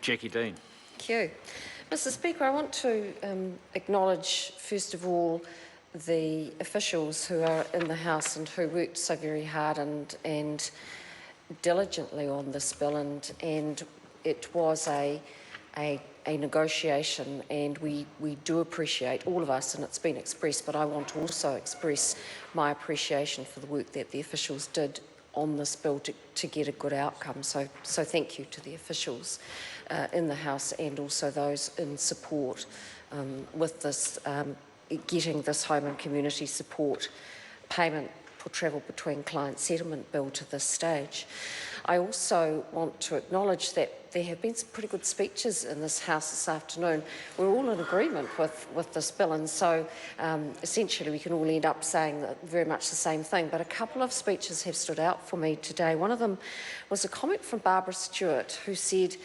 Jackie Dean. Thank you. Mr Speaker, I want to acknowledge, first of all, the officials who are in the House and who worked so very hard and diligently on this bill, and it was a negotiation, and we do appreciate, all of us, and it's been expressed, but I want to also express my appreciation for the work that the officials did on this bill to get a good outcome. So thank you to the officials in the House and also those in support with this, getting this home and community support payment for travel between client settlement bill to this stage. I also want to acknowledge that there have been some pretty good speeches in this House this afternoon. We're all in agreement with this bill, and so essentially we can all end up saying very much the same thing, but a couple of speeches have stood out for me today. One of them was a comment from Barbara Stewart, who said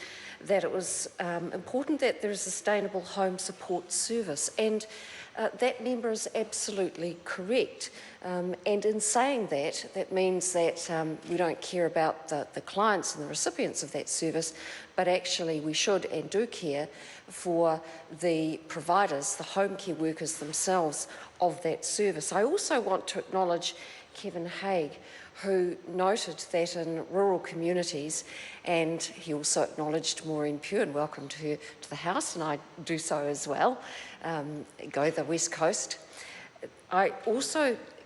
that it was important that there is a sustainable home support service, and that member is absolutely correct. And in saying that, that means that we don't care about the clients and the recipients of that service, but actually we should and do care for the providers, the home care workers themselves of that service. I also want to acknowledge Kevin Haig, who noted that in rural communities, and he also acknowledged Maureen Pugh and welcomed her to the House, and I do so as well, go the West Coast.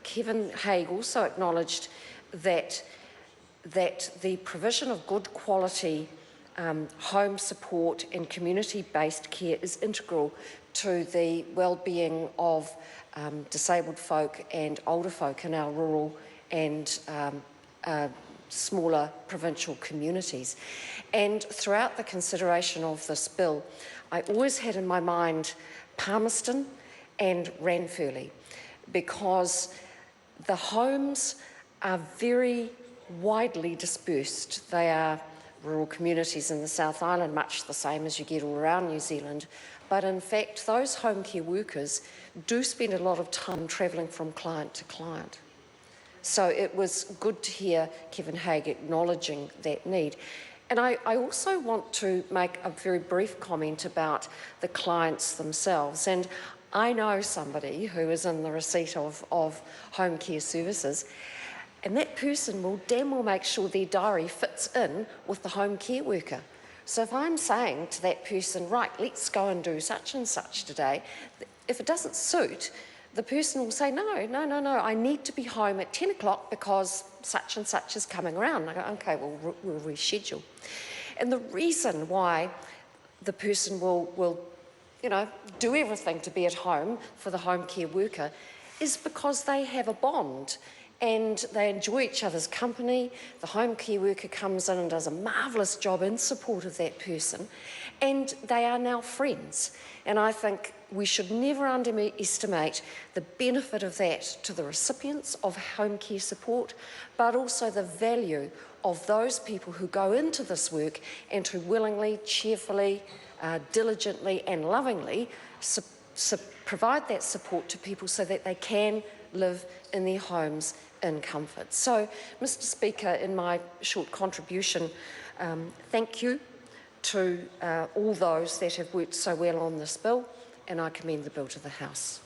Kevin Haig also acknowledged that the provision of good quality home support and community-based care is integral to the well-being of disabled folk and older folk in our rural and smaller provincial communities. And throughout the consideration of this bill, I always had in my mind Palmerston and Ranfurly, because the homes are very widely dispersed. They are rural communities in the South Island, much the same as you get all around New Zealand. But in fact, those home care workers do spend a lot of time travelling from client to client. So it was good to hear Kevin Haig acknowledging that need. And I also want to make a very brief comment about the clients themselves. And I know somebody who is in the receipt of home care services, and that person will damn well make sure their diary fits in with the home care worker. So if I'm saying to that person, right, let's go and do such and such today, if it doesn't suit, the person will say, no, I need to be home at 10 o'clock because such and such is coming around. And I go, okay, well, we'll reschedule. And the reason why the person will do everything to be at home for the home care worker is because they have a bond and they enjoy each other's company. The home care worker comes in and does a marvellous job in support of that person, and they are now friends. And I think we should never underestimate the benefit of that to the recipients of home care support, but also the value of those people who go into this work and who willingly, cheerfully, diligently and lovingly provide that support to people so that they can live in their homes in comfort. So, Mr Speaker, in my short contribution, thank you to all those that have worked so well on this bill, and I commend the bill to the House.